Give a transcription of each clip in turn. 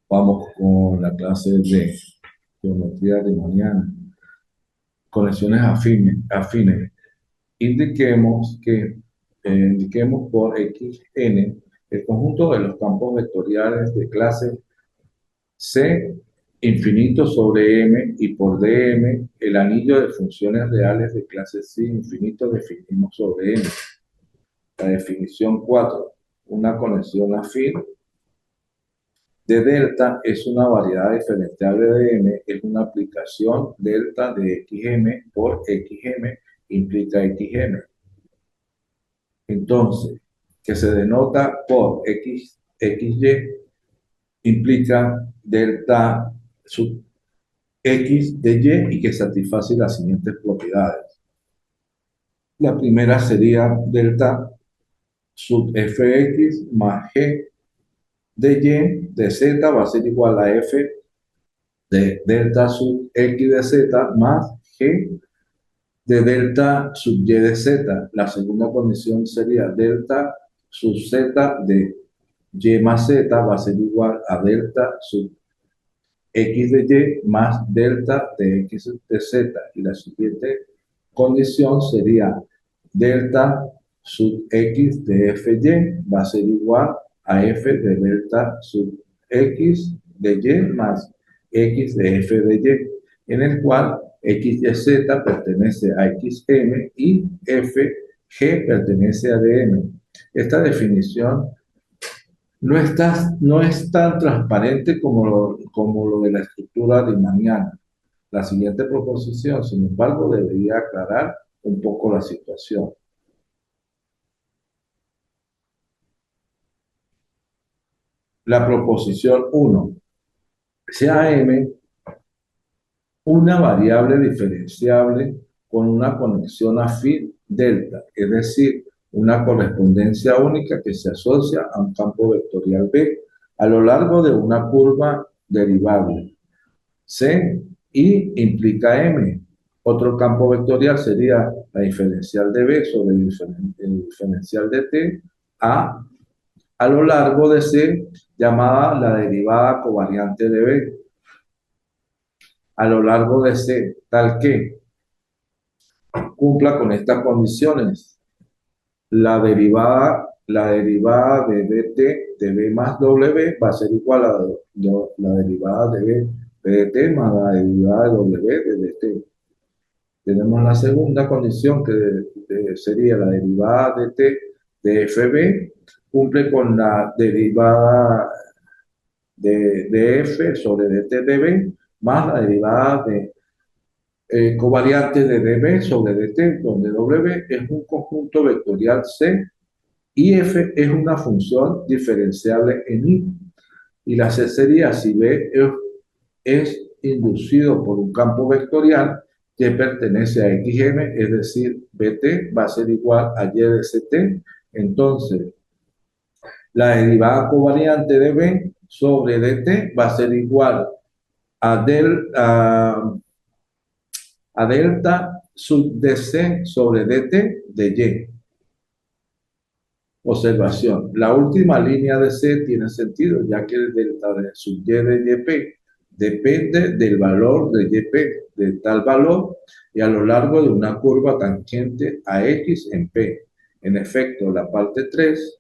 Vamos con la clase de geometría riemanniana. Conexiones afines. Indiquemos por xn el conjunto de los campos vectoriales de clase C infinito sobre M y por dm el anillo de funciones reales de clase C infinito definimos sobre M. La definición 4. Una conexión afín de delta es una variedad diferenciable de m, es una aplicación delta de xm por xm implica xm. Entonces, que se denota por xy implica delta sub x de y que satisface las siguientes propiedades. La primera sería delta sub fx más g de y de z va a ser igual a f de delta sub x de z más g de delta sub y de z. La segunda condición sería delta sub z de y más z va a ser igual a delta sub x de y más delta de x de z. Y la siguiente condición sería delta sub x de fy va a ser igual a f de delta sub x de y más x de f de y, en el cual x de z pertenece a xm y f g pertenece a dm. Esta definición no es tan transparente como lo de la estructura riemanniana. La siguiente proposición, sin embargo, debería aclarar un poco la situación. La proposición 1. Sea m una variable diferenciable con una conexión afín delta, es decir, una correspondencia única que se asocia a un campo vectorial B a lo largo de una curva derivable. C y implica M. Otro campo vectorial sería la diferencial de B sobre el diferencial de T a lo largo de C, llamada la derivada covariante de B, a lo largo de C, tal que cumpla con estas condiciones. La derivada de dt de b más w va a ser igual a la derivada de b de dt más la derivada de w de dt. Tenemos la segunda condición que sería la derivada de t de fb, cumple con la derivada de f sobre dt de b más la derivada de covariante de db sobre dt, donde w es un conjunto vectorial C y f es una función diferenciable en I. Y la C sería si B es inducido por un campo vectorial que pertenece a XM, es decir, BT va a ser igual a Y de CT. Entonces, la derivada covariante de B sobre DT va a ser igual a delta sub DC sobre DT de Y. Observación. La última línea de C tiene sentido, ya que el delta de sub Y de YP depende del valor de YP, de tal valor, y a lo largo de una curva tangente a X en P. En efecto, la parte 3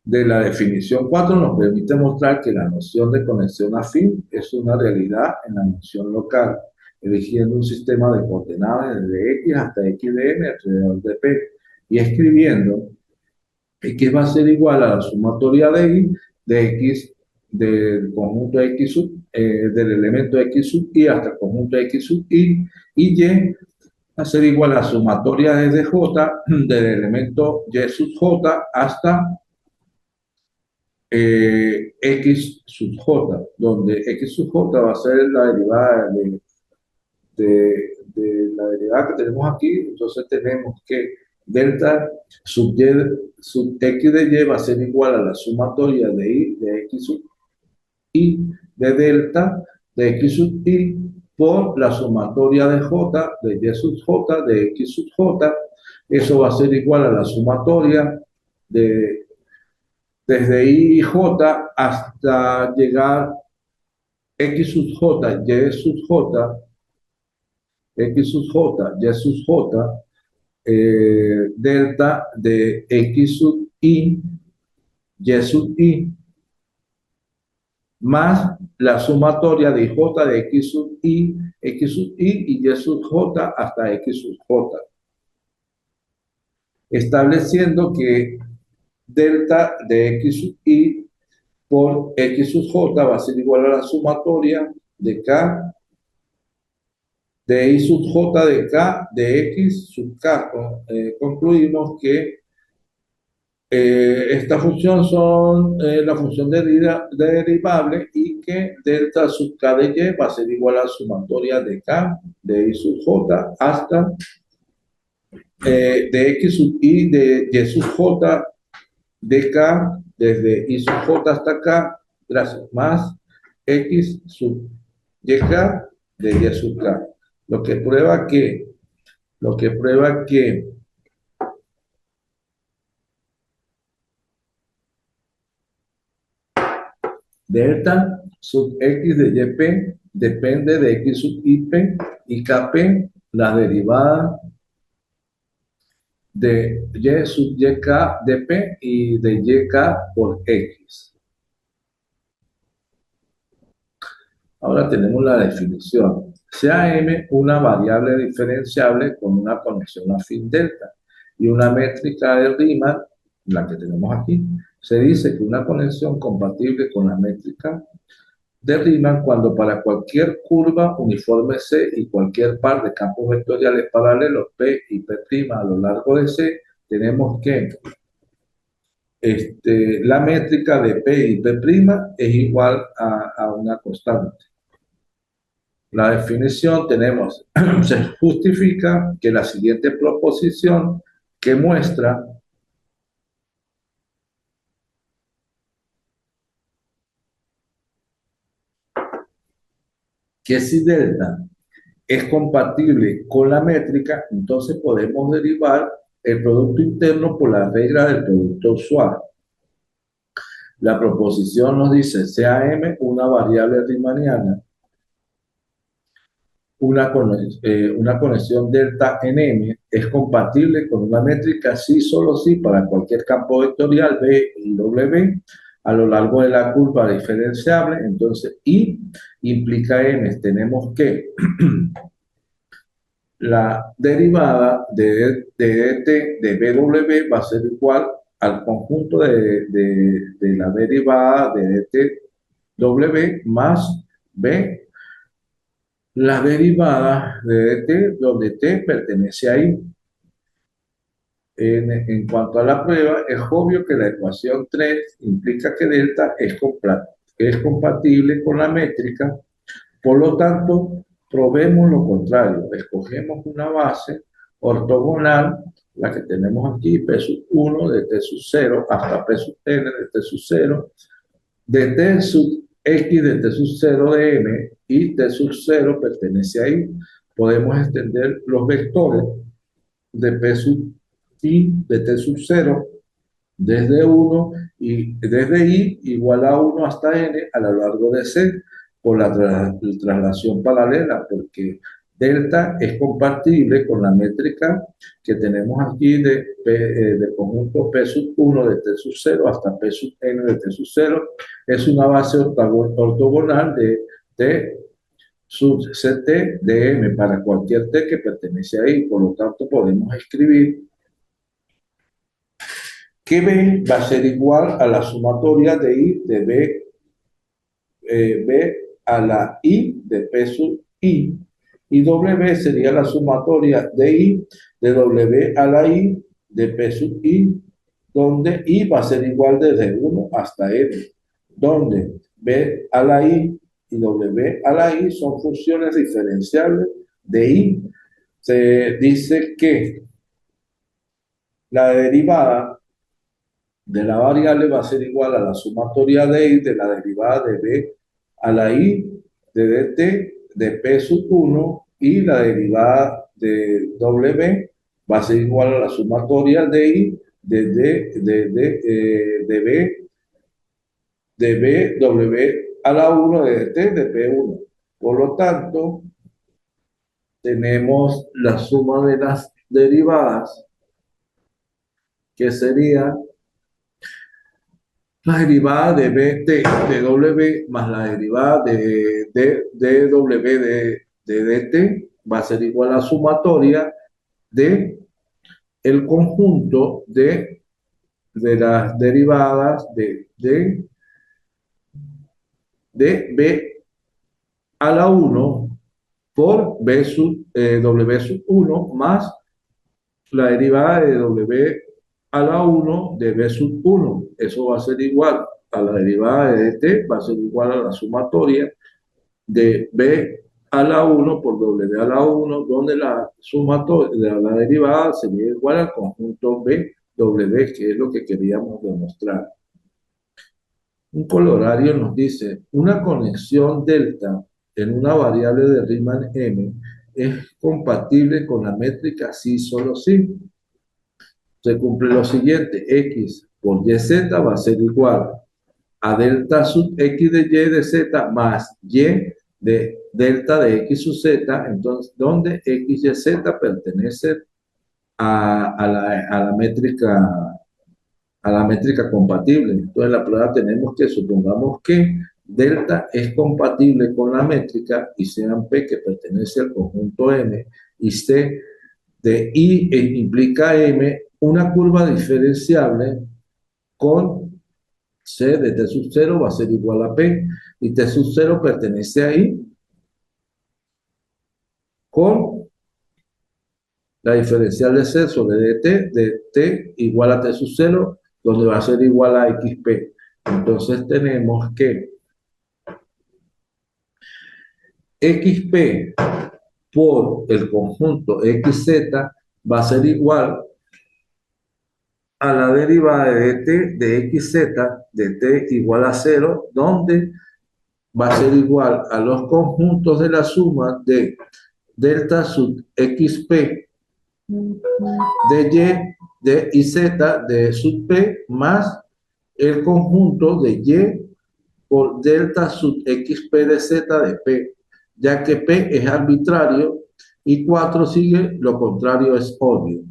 de la definición 4 nos permite mostrar que la noción de conexión afín es una realidad en la noción local, eligiendo un sistema de coordenadas desde X hasta X de N alrededor de P, y escribiendo X va a ser igual a la sumatoria de Y de X del conjunto X sub, del elemento X sub Y hasta el conjunto X sub y Y va a ser igual a la sumatoria de J del elemento Y sub J hasta X sub J, donde X sub J va a ser la derivada de la derivada que tenemos aquí. Entonces tenemos que delta sub, y, sub x de y va a ser igual a la sumatoria de y de x sub y de delta de x sub y por la sumatoria de j de y sub j de x sub j. Eso va a ser igual a la sumatoria de desde I j hasta llegar x sub j, y sub j, x sub j, y sub j, delta de x sub i, y sub i, más la sumatoria de j de x sub i y sub j hasta x sub j, estableciendo que delta de x sub i por x sub j va a ser igual a la sumatoria de k de i sub j de k de x sub k. Concluimos que esta función son la función derivable y que delta sub k de y va a ser igual a la sumatoria de k de i sub j hasta de x sub i de y sub j de k desde i sub j hasta k, gracias, más x sub yk de y sub k. Lo que prueba que, lo que prueba que delta sub x de yp depende de x sub ip y kp, la derivada de y sub yk de p y de yk por x. Ahora tenemos la definición. Sea m una variable diferenciable con una conexión afín delta y una métrica de Riemann, la que tenemos aquí, se dice que una conexión compatible con la métrica de Riemann cuando para cualquier curva uniforme C y cualquier par de campos vectoriales paralelos P y P' a lo largo de C, tenemos que la métrica de P y P' es igual a una constante. La definición tenemos, se justifica que la siguiente proposición que muestra que si delta es compatible con la métrica, entonces podemos derivar el producto interno por la regla del producto usual. La proposición nos dice, sea m una variable riemanniana, una conexión delta en M es compatible con una métrica sí, solo sí, para cualquier campo vectorial B y W a lo largo de la curva diferenciable. Entonces, I implica M. Tenemos que la derivada de dt de BW va a ser igual al conjunto de la derivada de dt W más B la derivada de dt, donde t pertenece a i. En cuanto a la prueba, es obvio que la ecuación 3 implica que delta es compatible con la métrica, por lo tanto, probemos lo contrario. Escogemos una base ortogonal, la que tenemos aquí, P sub 1 de T sub 0 hasta P sub n de T sub 0, de T sub x de T sub 0 de m y T sub 0 pertenece a i. Podemos extender los vectores de P sub i de T sub 0 desde 1 y desde i igual a 1 hasta n a lo largo de C por la traslación paralela, porque delta es compatible con la métrica que tenemos aquí del conjunto P sub 1 de T sub 0 hasta P sub n de T sub 0. Es una base ortogonal de T sub Ct de m para cualquier t que pertenece a i. Por lo tanto, podemos escribir que B va a ser igual a la sumatoria de I de B a la I de P sub I, y W sería la sumatoria de I de W a la I de P sub I, donde I va a ser igual desde 1 hasta N, donde B a la I y W a la I son funciones diferenciables de I. Se dice que la derivada de la variable va a ser igual a la sumatoria de i de la derivada de b a la i de dt de p sub 1 y la derivada de w va a ser igual a la sumatoria de i de b de B, W a la 1 de T de P1. Por lo tanto, tenemos la suma de las derivadas, que sería la derivada de BT de W más la derivada de W de DT va a ser igual a la sumatoria de el conjunto de las derivadas de B a la 1 por W sub 1 más la derivada de W a la 1 de B sub 1. Eso va a ser igual a la derivada de DT, va a ser igual a la sumatoria de B a la 1 por W a la 1, donde la sumatoria de la derivada sería igual al conjunto B, W, que es lo que queríamos demostrar. Un colorario nos dice, una conexión delta en una variable de Riemann M es compatible con la métrica sí, solo sí. Se cumple lo siguiente, x por yz va a ser igual a delta sub x de y de z más y de delta de x sub z, entonces, donde x y z pertenecen a la métrica compatible. Entonces, en la prueba tenemos que, supongamos que delta es compatible con la métrica y sean P que pertenece al conjunto M y C de I implica M, una curva diferenciable con C de T sub 0 va a ser igual a P y T sub 0 pertenece a I con la diferencial de C sobre dt de T igual a T sub 0, donde va a ser igual a XP. Entonces tenemos que XP por el conjunto XZ va a ser igual a la derivada de dt de XZ de T igual a 0, donde va a ser igual a los conjuntos de la suma de delta sub XP de Y de IZ de sub P más el conjunto de Y por delta sub XP de Z de P, ya que P es arbitrario y 4 sigue, lo contrario es obvio.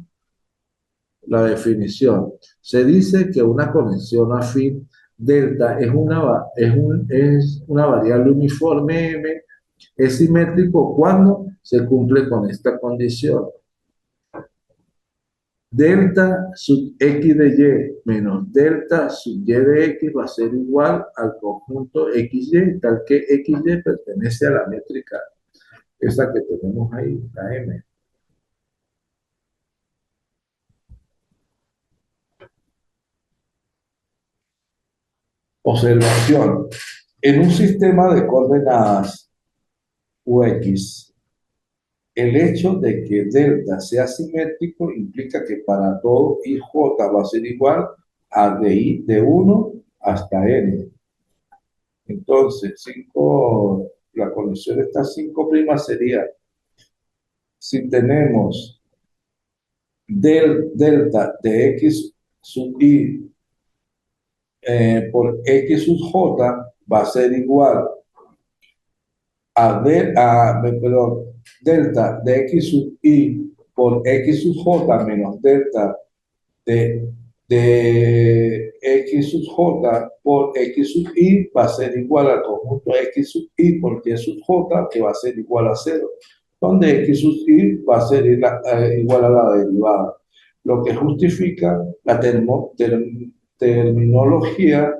La definición. Se dice que una conexión afín delta es una variable uniforme M, es simétrico cuando se cumple con esta condición. Delta sub x de y menos delta sub y de x va a ser igual al conjunto xy, tal que xy pertenece a la métrica esa que tenemos ahí, la M. Observación. En un sistema de coordenadas UX, el hecho de que delta sea simétrico implica que para todo IJ va a ser igual a de 1 hasta n. Entonces, la conexión de estas 5' sería, si tenemos delta de x sub i por x sub j, va a ser igual perdón, delta de x sub i por x sub j menos delta de x sub j por x sub i va a ser igual al conjunto x sub i por y sub j, que va a ser igual a 0, donde x sub i va a ser igual a la derivada, lo que justifica la terminología.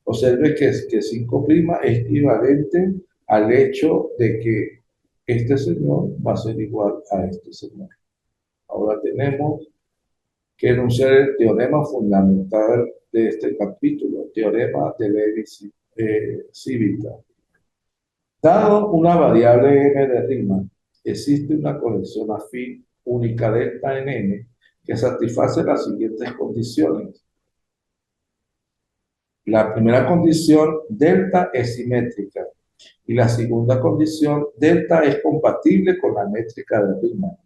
Observe que 5' es equivalente al hecho de que este señor va a ser igual a este señor. Ahora tenemos que enunciar el teorema fundamental de este capítulo, teorema de Levi-Civita. Dado una variable m de Riemann, existe una conexión afín única delta en n que satisface las siguientes condiciones. La primera condición, delta es simétrica, y la segunda condición, delta es compatible con la métrica de Riemann.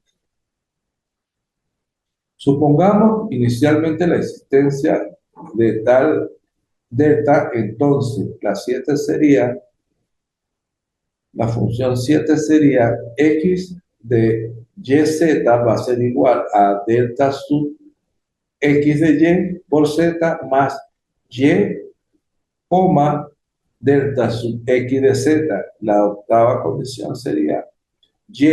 Supongamos inicialmente la existencia de tal delta, entonces la función 7 sería x de yz va a ser igual a delta sub x de y por z más y, coma, delta sub x de z. La octava condición sería y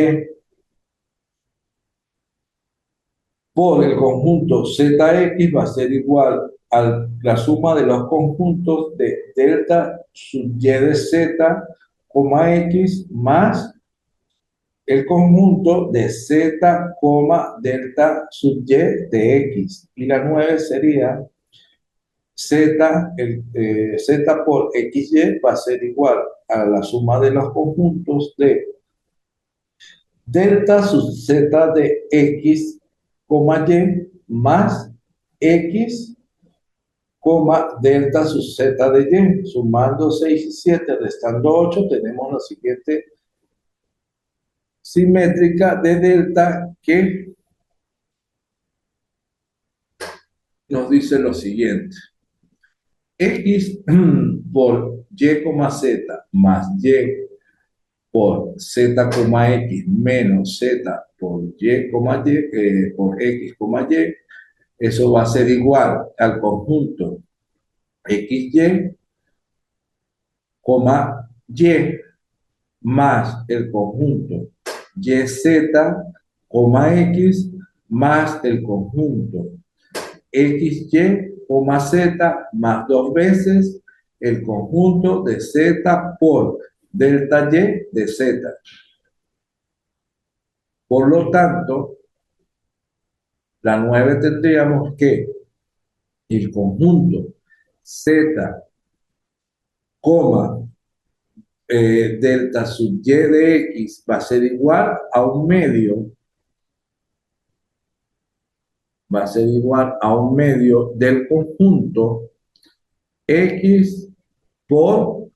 por el conjunto zx va a ser igual a la suma de los conjuntos de delta sub y de z, x más el conjunto de z, delta sub y de x. Y la 9 sería z por xy va a ser igual a la suma de los conjuntos de delta sub z de x, y más x, delta sub z de y. Sumando 6 y 7, restando 8, tenemos la siguiente simétrica de delta que nos dice lo siguiente. X por y, z más y por z, x menos z por y, por x, y, eso va a ser igual al conjunto xy, y más el conjunto yz, x más el conjunto xy, z más dos veces el conjunto de z por delta y de z. Por lo tanto, la 9 tendríamos que el conjunto z, delta sub y de x va a ser igual a un medio, del conjunto x por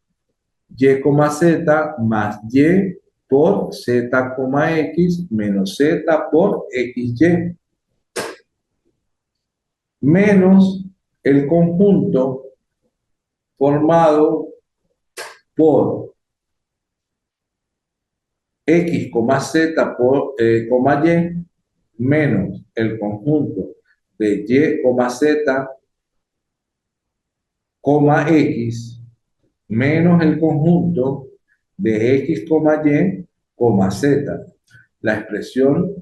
y, z más y por z, x menos z por xy, menos el conjunto formado por x, z por, y menos el conjunto de y, z, x menos el conjunto de x, y, z. La expresión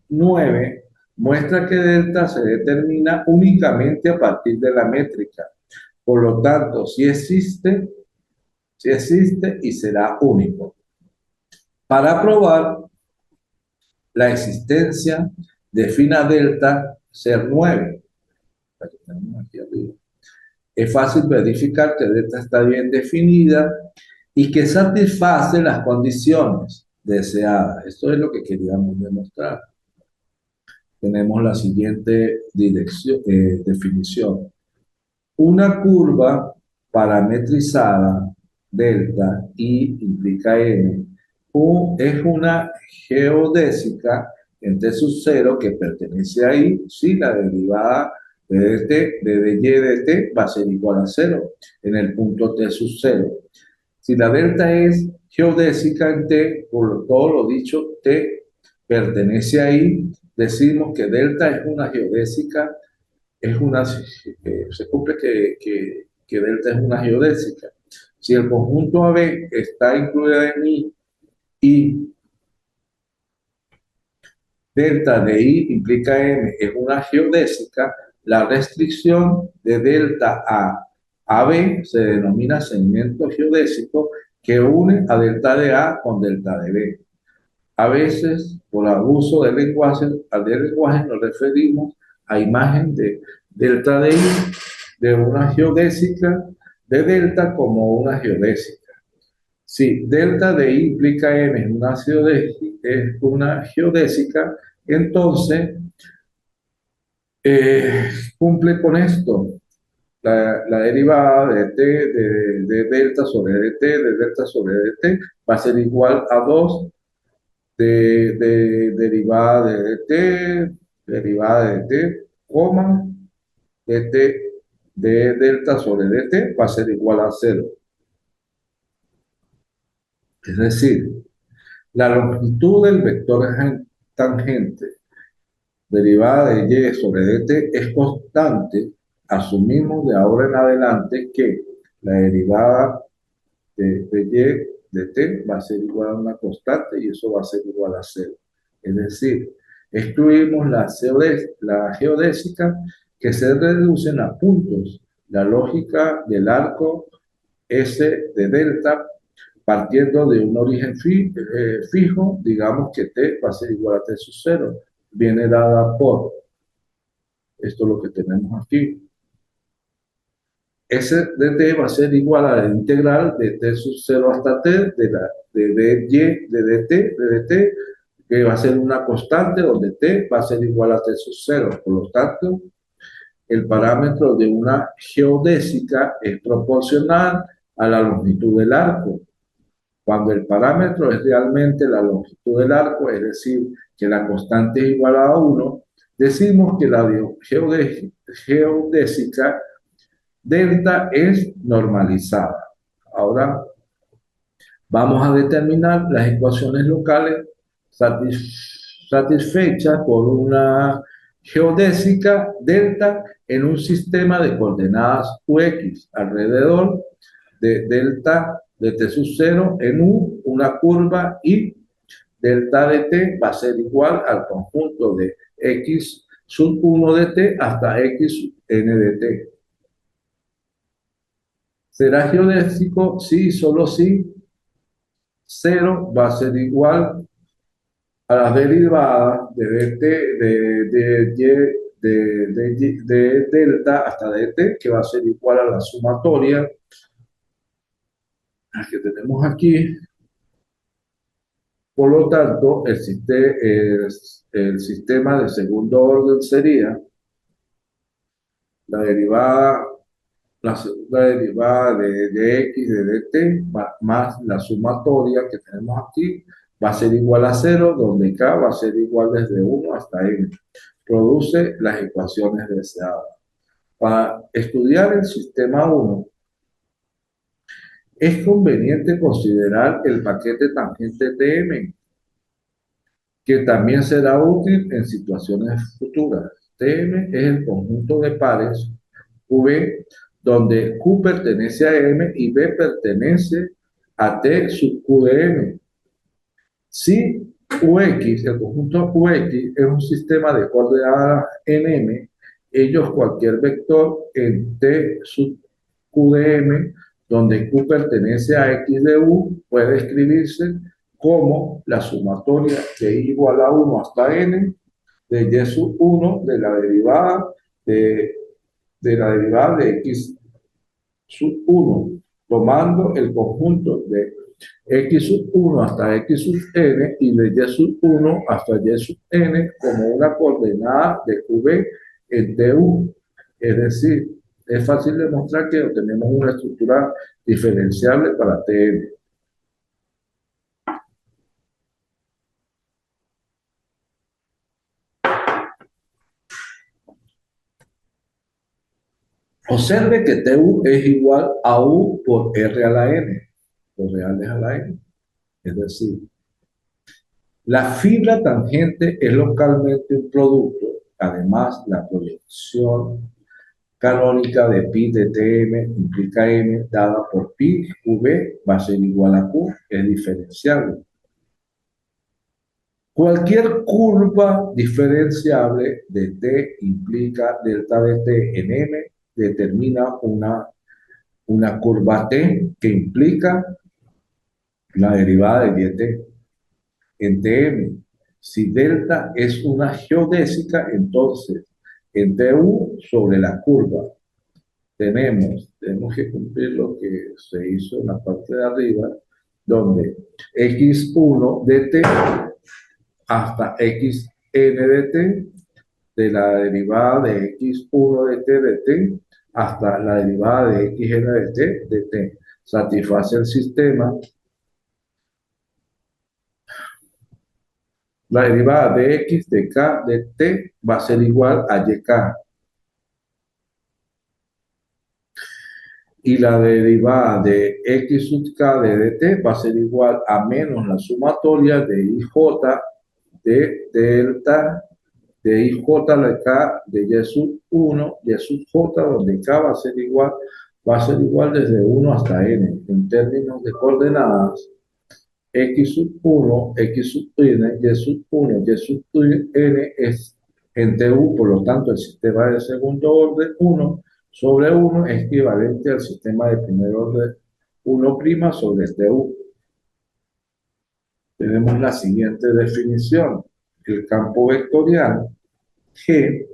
9 muestra que delta se determina únicamente a partir de la métrica. Por lo tanto, si existe y será único. Para probar la existencia, defina delta ser 9. Es fácil verificar que delta está bien definida y que satisface las condiciones deseadas. Esto es lo que queríamos demostrar. Tenemos la siguiente definición. Una curva parametrizada, delta, I implica n, es una geodésica en t sub 0 que pertenece a I si la derivada de dt, de dy de t va a ser igual a 0 en el punto t sub 0. Si la delta es geodésica en t, por todo lo dicho, t pertenece a I, decimos que delta es una geodésica, se cumple que delta es una geodésica. Si el conjunto AB está incluido en I y delta de I implica M es una geodésica, la restricción de delta a B se denomina segmento geodésico que une a delta de A con delta de B. A veces, por abuso del lenguaje nos referimos a imagen de delta de I de una geodésica de delta como una geodésica. Si delta de I implica M es una geodésica, entonces cumple con esto. La derivada de t de delta sobre dt, de delta sobre dt, va a ser igual a 2 de derivada de dt, derivada de t, coma, dt de delta sobre dt va a ser igual a cero. Es decir, la longitud del vector tangente derivada de y sobre dt es constante. Asumimos de ahora en adelante que la derivada de y de t va a ser igual a una constante y eso va a ser igual a cero. Es decir, excluimos la geodésica que se reducen a puntos. La lógica del arco S de delta partiendo de un origen fijo, digamos que t va a ser igual a t sub 0, viene dada por, esto es lo que tenemos aquí, S de t va a ser igual a la integral de t sub 0 hasta t de dy de dt, que va a ser una constante donde t va a ser igual a t sub 0. Por lo tanto, el parámetro de una geodésica es proporcional a la longitud del arco. Cuando el parámetro es realmente la longitud del arco, es decir, que la constante es igual a 1, decimos que la geodésica delta es normalizada. Ahora vamos a determinar las ecuaciones locales satisfechas por una geodésica delta en un sistema de coordenadas ux alrededor de delta de t sub 0 en una curva y delta de t va a ser igual al conjunto de x sub 1 de t hasta x sub n de t. ¿Será geodésico? Sí, solo sí. 0 va a ser igual a las derivadas de dt de delta hasta dt, que va a ser igual a la sumatoria que tenemos aquí. Por lo tanto, el sistema de segundo orden sería la derivada, la segunda derivada de x de dt más la sumatoria que tenemos aquí va a ser igual a cero, donde k va a ser igual desde 1 hasta n. Produce las ecuaciones deseadas. Para estudiar el sistema 1, es conveniente considerar el paquete tangente Tm, que también será útil en situaciones futuras. Tm es el conjunto de pares V donde Q pertenece a M y B pertenece a T sub Q de M. Si UX, el conjunto UX, es un sistema de coordenadas en M, ellos cualquier vector en T sub Q de M, donde Q pertenece a X de U, puede escribirse como la sumatoria de I igual a 1 hasta N de Y sub 1 de la derivada de X sub 1, tomando el conjunto de x sub 1 hasta x sub n y de y sub 1 hasta y sub n como una coordenada de QB en TU. Es decir, es fácil demostrar que obtenemos una estructura diferenciable para TN. Observe que TU es igual a U por R a la N, los reales a la N. Es decir, la fibra tangente es localmente un producto. Además, la proyección canónica de pi de tm implica m dada por pi v va a ser igual a q, es diferenciable. Cualquier curva diferenciable de t implica delta de t en m, determina una curva t que implica la derivada de dt en tm. Si delta es una geodésica, entonces en tu sobre la curva tenemos que cumplir lo que se hizo en la parte de arriba, donde x1 de t hasta xn de t, de la derivada de x1 de t de t hasta la derivada de xn de t, satisface el sistema. La derivada de x de k de t va a ser igual a yk. y la derivada de x sub k de dt va a ser igual a menos la sumatoria de ij de delta de ij de k de y sub 1, y sub j, donde k va a ser igual desde 1 hasta n. En términos de coordenadas, x sub 1, x sub n, y sub 1, y sub n es en TU, por lo tanto el sistema de segundo orden 1 sobre 1 es equivalente al sistema de primer orden 1' sobre TU. Tenemos la siguiente definición. El campo vectorial G,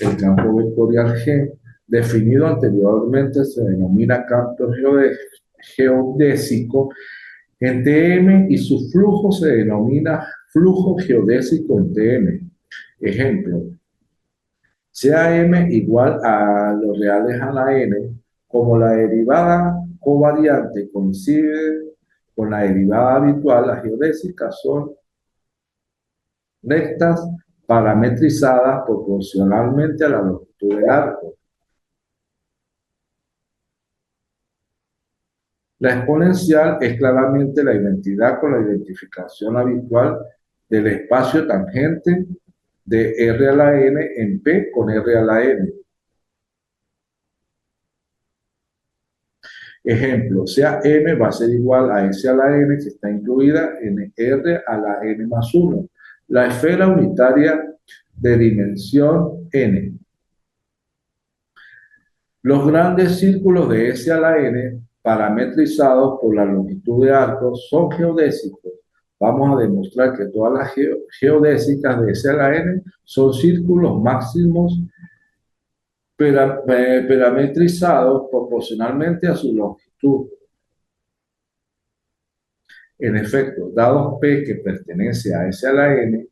el campo vectorial G, definido anteriormente, se denomina campo geodésico en TM y su flujo se denomina flujo geodésico en TM. Ejemplo, sea M igual a los reales a la N, como la derivada covariante coincide con la derivada habitual, las geodésicas son rectas parametrizadas proporcionalmente a la longitud del arco. La exponencial es claramente la identidad con la identificación habitual del espacio tangente de R a la N en P con R a la N. Ejemplo, sea M va a ser igual a S a la N que está incluida en R a la N más 1. La esfera unitaria de dimensión N. Los grandes círculos de S a la N, parametrizados por la longitud de arco, son geodésicos. Vamos a demostrar que todas las geodésicas de S a la N son círculos máximos parametrizados proporcionalmente a su longitud. En efecto, dado P que pertenece a S a la N,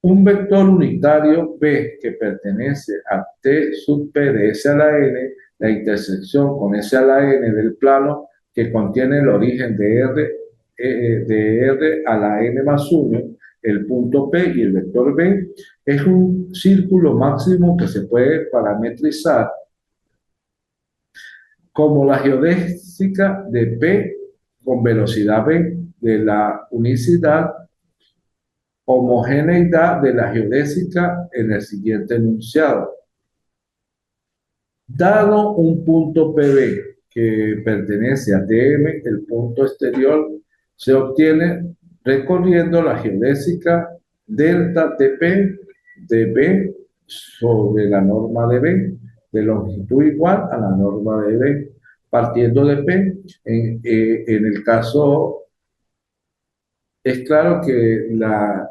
un vector unitario B que pertenece a T sub P de S a la N, la intersección con S a la N del plano que contiene el origen de R a la N más 1, el punto P y el vector B, es un círculo máximo que se puede parametrizar como la geodésica de P con velocidad V de la unicidad homogeneidad de la geodésica en el siguiente enunciado. Dado un punto PB que pertenece a TM, el punto exterior se obtiene recorriendo la geodésica delta TP de B sobre la norma de B, de longitud igual a la norma de B, partiendo de P. En el caso, es claro que la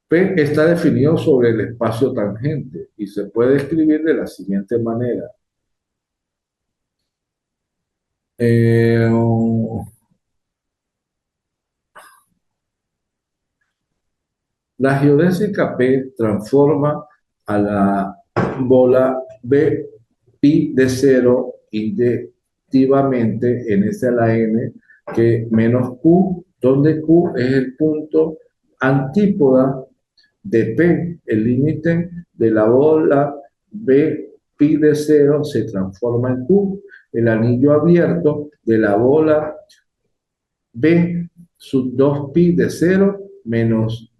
P está definido sobre el espacio tangente y se puede escribir de la siguiente manera. Eh, la geodésica P transforma a la bola B pi de 0 indectivamente en S a la N que menos Q, donde Q es el punto antípoda de P. El límite de la bola B pi de 0 se transforma en Q. El anillo abierto de la bola B sub 2 pi de 0 menos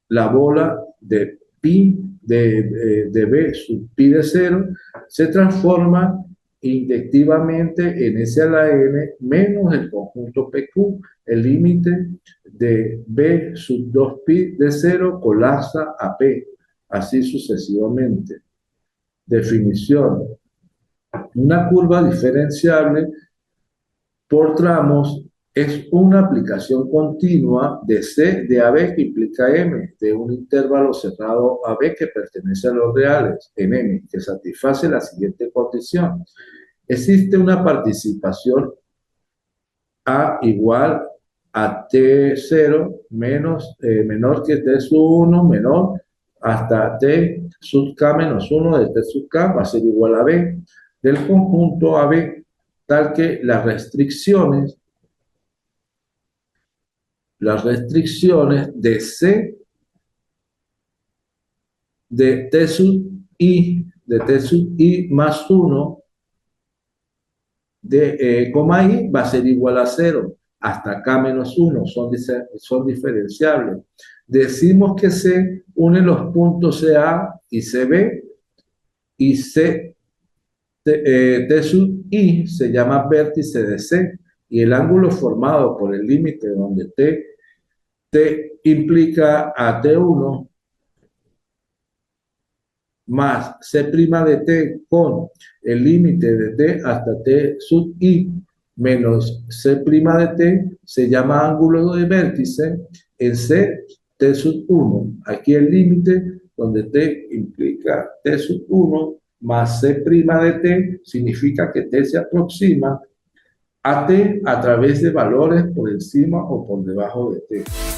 la bola de pi de B sub pi de 0 se transforma indectivamente en S a la N menos el conjunto PQ. El límite de B sub 2 pi de 0 colapsa a P, así sucesivamente. Definición. Una curva diferenciable por tramos es una aplicación continua de C de AB que implica M, de un intervalo cerrado AB que pertenece a los reales, en M, que satisface la siguiente condición. Existe una participación A igual a T0 menor que T sub 1 menor hasta T sub K menos 1 de T sub K va a ser igual a B del conjunto AB, tal que las restricciones de C de T sub I más 1 de coma I va a ser igual a 0 hasta K menos 1, son diferenciables. Decimos que se unen los puntos CA y CB y T sub I se llama vértice de C y el ángulo formado por el límite donde T implica a T1 más C' de T con el límite de T hasta T sub I menos C' de T se llama ángulo de vértice en C T sub 1. Aquí el límite donde T implica T sub 1 más C' de T significa que T se aproxima a T a través de valores por encima o por debajo de T.